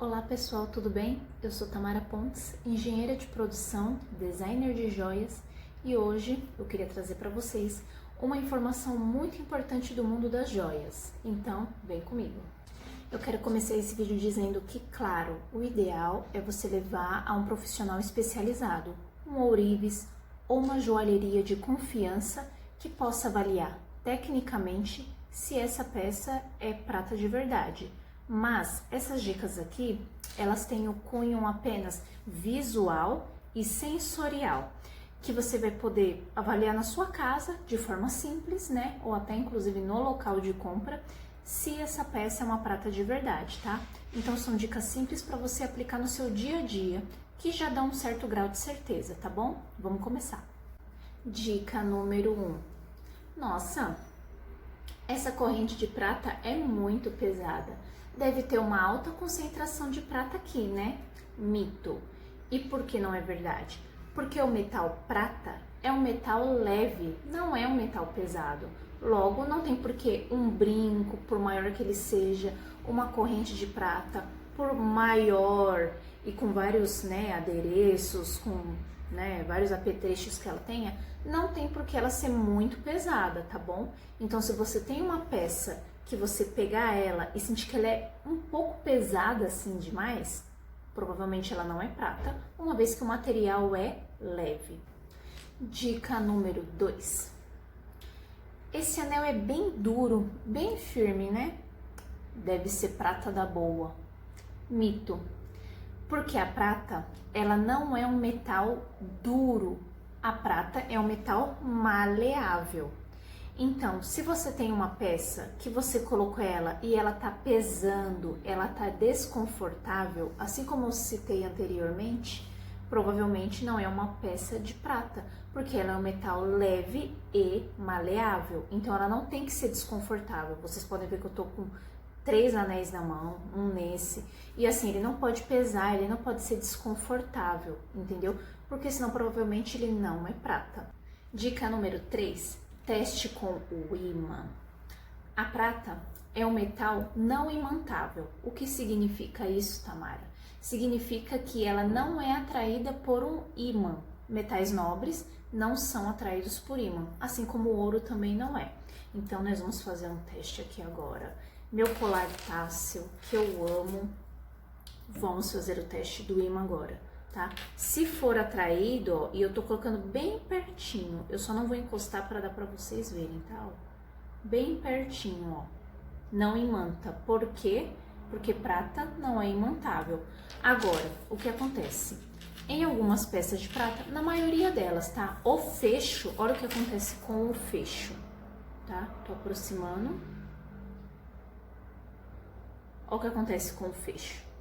Olá pessoal, tudo bem? Eu sou Tamara Pontes, engenheira de produção, designer de joias, e hoje eu queria trazer para vocês uma informação muito importante do mundo das joias. Então, vem comigo. Eu quero começar esse vídeo dizendo que, claro, o ideal é você levar a um profissional especializado, um ourives ou uma joalheria de confiança que possa avaliar tecnicamente se essa peça é prata de verdade. Mas essas dicas aqui, elas têm o cunho apenas visual e sensorial, que você vai poder avaliar na sua casa de forma simples, né? Ou até inclusive no local de compra, se essa peça é uma prata de verdade, tá? Então são dicas simples para você aplicar no seu dia a dia, que já dá um certo grau de certeza, tá bom? Vamos começar. Dica número 1. Nossa, essa corrente de prata é muito pesada. Deve ter uma alta concentração de prata aqui, né? Mito. E por que não é verdade? Porque o metal prata é um metal leve, não é um metal pesado. Logo, não tem por que um brinco, por maior que ele seja, uma corrente de prata, por maior e com vários, né, adereços, com, né, vários apetrechos que ela tenha, não tem por que ela ser muito pesada, tá bom? Então, se você tem uma peça que você pegar ela e sentir que ela é um pouco pesada assim demais, provavelmente ela não é prata, uma vez que o material é leve. Dica número 2. Esse anel é bem duro, bem firme, né? Deve ser prata da boa. Mito. Porque a prata, ela não é um metal duro. A prata é um metal maleável. Então, se você tem uma peça que você colocou ela e ela tá pesando, ela tá desconfortável, assim como eu citei anteriormente, provavelmente não é uma peça de prata, porque ela é um metal leve e maleável. Então, ela não tem que ser desconfortável. Vocês podem ver que eu tô com 3 anéis na mão, um nesse, e assim, ele não pode pesar, ele não pode ser desconfortável, entendeu? Porque senão provavelmente ele não é prata. Dica número 3. Teste com o ímã. A prata é um metal não imantável. O que significa isso, Tamara? Significa que ela não é atraída por um ímã. Metais nobres não são atraídos por ímã, assim como o ouro também não é. Então, nós vamos fazer um teste aqui agora. Meu colar táxil, que eu amo, vamos fazer o teste do ímã agora. Tá? Se for atraído, ó, e eu tô colocando bem pertinho, eu só não vou encostar para dar para vocês verem, tá? Ó, bem pertinho, ó. Não imanta. Por quê? Porque prata não é imantável. Agora, o que acontece? Em algumas peças de prata, na maioria delas, tá? O fecho, olha o que acontece com o fecho, tá? Tô aproximando. Olha o que acontece com o fecho.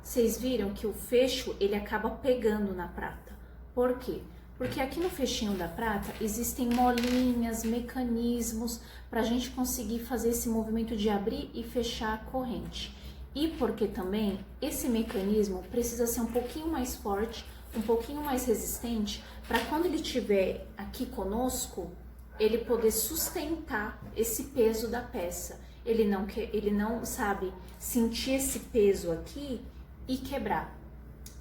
Vocês viram que o fecho, ele acaba pegando na prata. Por quê? Porque aqui no fechinho da prata existem molinhas, mecanismos para a gente conseguir fazer esse movimento de abrir e fechar a corrente. E porque também esse mecanismo precisa ser um pouquinho mais forte, um pouquinho mais resistente, para quando ele estiver aqui conosco, ele poder sustentar esse peso da peça. Ele não sabe sentir esse peso aqui e quebrar.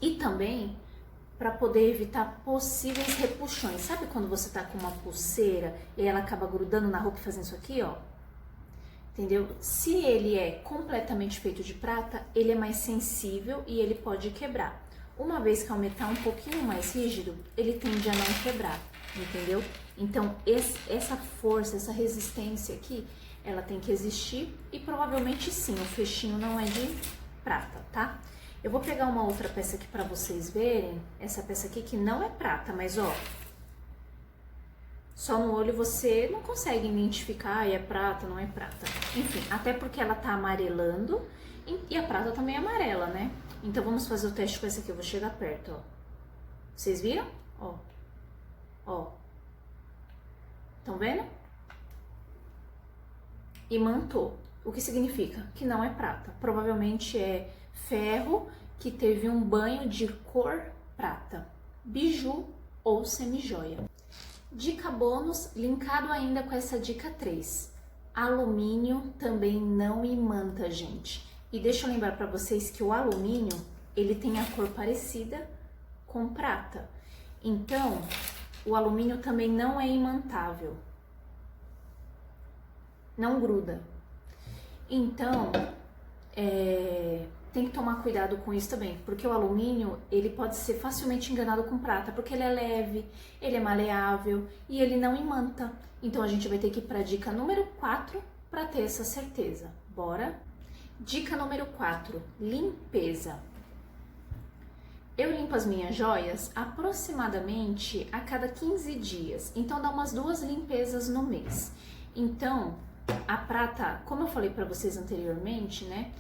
E também para poder evitar possíveis repuxões. Sabe quando você tá com uma pulseira e ela acaba grudando na roupa e fazendo isso aqui, ó? Entendeu? Se ele é completamente feito de prata, ele é mais sensível e ele pode quebrar. Uma vez que é um metal um pouquinho mais rígido, ele tende a não quebrar, entendeu? Então, essa força, essa resistência aqui, ela tem que existir e provavelmente sim, o fechinho não é de prata, tá? Eu vou pegar uma outra peça aqui para vocês verem, essa peça aqui que não é prata, mas ó, só no olho você não consegue identificar, é prata, não é prata. Enfim, até porque ela tá amarelando e a prata também é amarela, né? Então vamos fazer o teste com essa aqui, eu vou chegar perto, ó. Vocês viram? Ó, ó. Estão vendo? Imantou. O que significa? Que não é prata. Provavelmente é ferro que teve um banho de cor prata, biju ou semijoia. Dica bônus, linkado ainda com essa dica 3. Alumínio também não imanta, gente. E deixa eu lembrar para vocês que o alumínio, ele tem a cor parecida com prata. Então, o alumínio também não é imantável. Não gruda. Então, tem que tomar cuidado com isso também, porque o alumínio, ele pode ser facilmente enganado com prata, porque ele é leve, ele é maleável e ele não imanta. Então, a gente vai ter que ir para a dica número 4 para ter essa certeza. Bora? Dica número 4, limpeza. Eu limpo as minhas joias aproximadamente a cada 15 dias, então dá umas 2 limpezas no mês. Então, a prata, como eu falei para vocês anteriormente, né?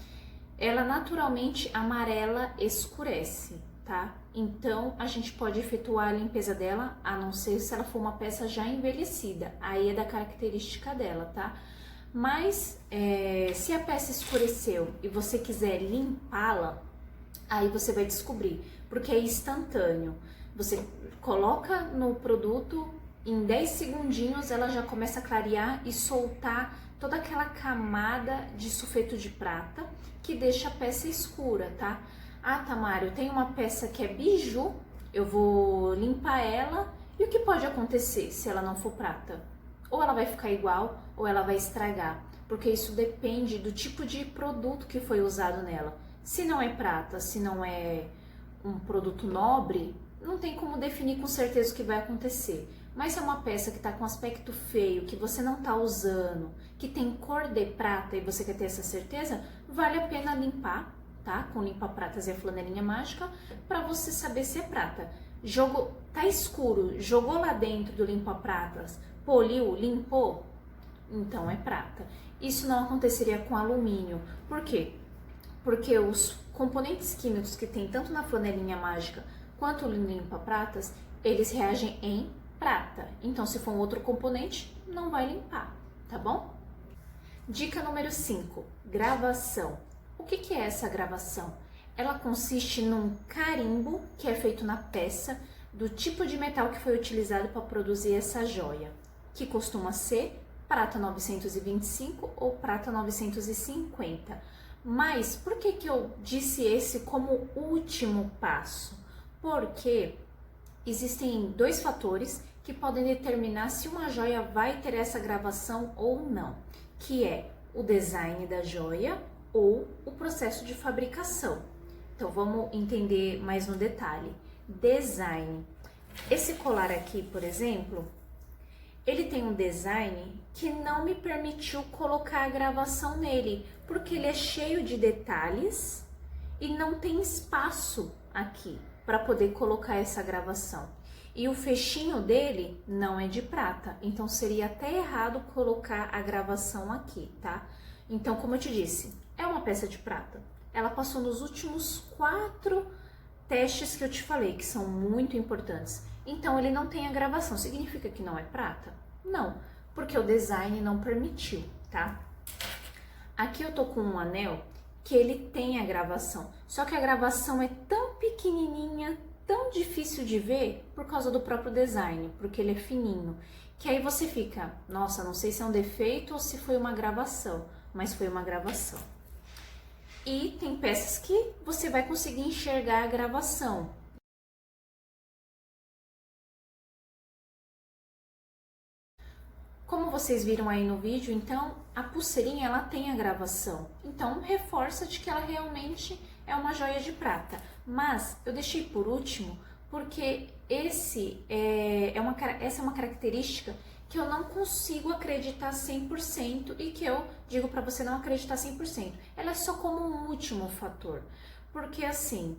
Ela naturalmente amarela escurece, tá? Então, a gente pode efetuar a limpeza dela, a não ser se ela for uma peça já envelhecida. Aí é da característica dela, tá? Mas, se a peça escureceu e você quiser limpá-la, aí você vai descobrir, porque é instantâneo. Você coloca no produto, em 10 segundinhos ela já começa a clarear e soltar toda aquela camada de sulfeto de prata que deixa a peça escura, tá? Ah, Tamara, eu tenho uma peça que é biju, eu vou limpar ela e o que pode acontecer se ela não for prata? Ou ela vai ficar igual ou ela vai estragar, porque isso depende do tipo de produto que foi usado nela. Se não é prata, se não é um produto nobre, não tem como definir com certeza o que vai acontecer. Mas se é uma peça que está com aspecto feio, que você não está usando, que tem cor de prata e você quer ter essa certeza, vale a pena limpar, tá? Com limpa-pratas e a flanelinha mágica, para você saber se é prata. Tá escuro, jogou lá dentro do limpa-pratas, poliu, limpou, então é prata. Isso não aconteceria com alumínio. Por quê? Porque os componentes químicos que tem tanto na flanelinha mágica quanto no limpa-pratas, eles reagem em prata. Então, se for um outro componente, não vai limpar, tá bom? Dica número 5, gravação. O que é essa gravação? Ela consiste num carimbo que é feito na peça do tipo de metal que foi utilizado para produzir essa joia, que costuma ser prata 925 ou prata 950. Mas por que eu disse esse como último passo? Porque existem 2 fatores que podem determinar se uma joia vai ter essa gravação ou não, que é o design da joia ou o processo de fabricação. Então vamos entender mais no detalhe. Design. Esse colar aqui, por exemplo, ele tem um design que não me permitiu colocar a gravação nele, porque ele é cheio de detalhes e não tem espaço aqui para poder colocar essa gravação. E o fechinho dele não é de prata, então seria até errado colocar a gravação aqui, tá? Então, como eu te disse, é uma peça de prata. Ela passou nos últimos 4 testes que eu te falei, que são muito importantes. Então, ele não tem a gravação. Significa que não é prata? Não, porque o design não permitiu, tá? Aqui eu tô com um anel que ele tem a gravação, só que a gravação é tão pequenininha, tão difícil de ver por causa do próprio design, porque ele é fininho, que aí você fica, nossa, não sei se é um defeito ou se foi uma gravação, mas foi uma gravação. E tem peças que você vai conseguir enxergar a gravação. Como vocês viram aí no vídeo, então, a pulseirinha ela tem a gravação. Então, reforça de que ela realmente é uma joia de prata. Mas eu deixei por último porque essa é uma característica que eu não consigo acreditar 100% e que eu digo para você não acreditar 100%. Ela é só como um último fator. Porque assim,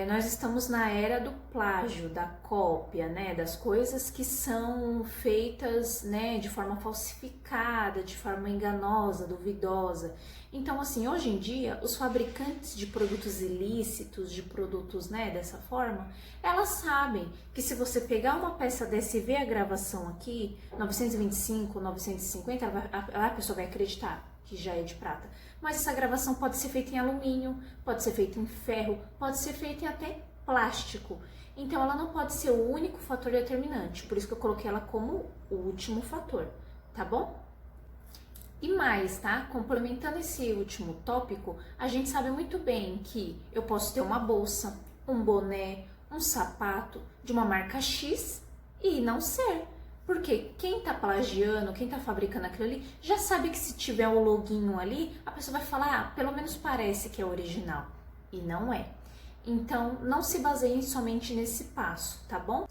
nós estamos na era do plágio, da cópia, né, das coisas que são feitas, né, de forma falsificada, de forma enganosa, duvidosa. Então, assim, hoje em dia, os fabricantes de produtos ilícitos, de produtos, né, dessa forma, elas sabem que se você pegar uma peça dessa e ver a gravação aqui, 925, 950, a pessoa vai acreditar que já é de prata. Mas essa gravação pode ser feita em alumínio, pode ser feita em ferro, pode ser feita em até plástico. Então ela não pode ser o único fator determinante, por isso que eu coloquei ela como o último fator, tá bom? E mais, tá? Complementando esse último tópico, a gente sabe muito bem que eu posso ter uma bolsa, um boné, um sapato de uma marca X e não ser. Porque quem tá plagiando, quem tá fabricando aquilo ali, já sabe que se tiver o loginho ali, a pessoa vai falar, ah, pelo menos parece que é original. E não é. Então, não se baseiem somente nesse passo, tá bom?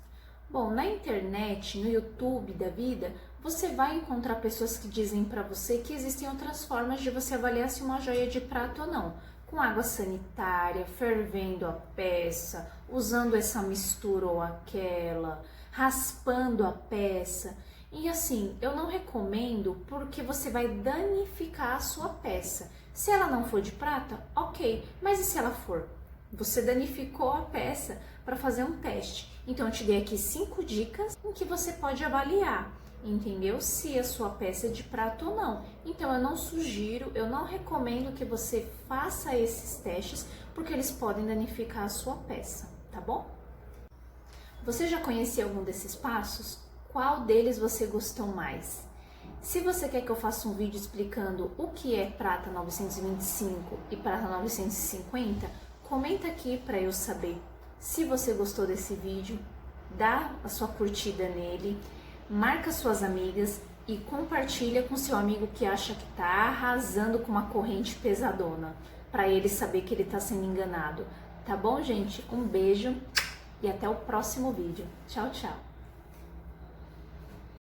Bom, na internet, no YouTube da vida, você vai encontrar pessoas que dizem para você que existem outras formas de você avaliar se uma joia é de prata ou não. Com água sanitária, fervendo a peça, usando essa mistura ou aquela, raspando a peça. E assim, eu não recomendo porque você vai danificar a sua peça. Se ela não for de prata, ok, mas e se ela for? Você danificou a peça para fazer um teste. Então eu te dei aqui 5 dicas em que você pode avaliar, entendeu? Se a sua peça é de prata ou não. Então eu não sugiro, eu não recomendo que você faça esses testes, porque eles podem danificar a sua peça, tá bom? Você já conhecia algum desses passos? Qual deles você gostou mais? Se você quer que eu faça um vídeo explicando o que é prata 925 e prata 950, comenta aqui para eu saber. Se você gostou desse vídeo, dá a sua curtida nele, marca suas amigas e compartilha com seu amigo que acha que tá arrasando com uma corrente pesadona, para ele saber que ele tá sendo enganado. Tá bom, gente? Um beijo e até o próximo vídeo. Tchau, tchau!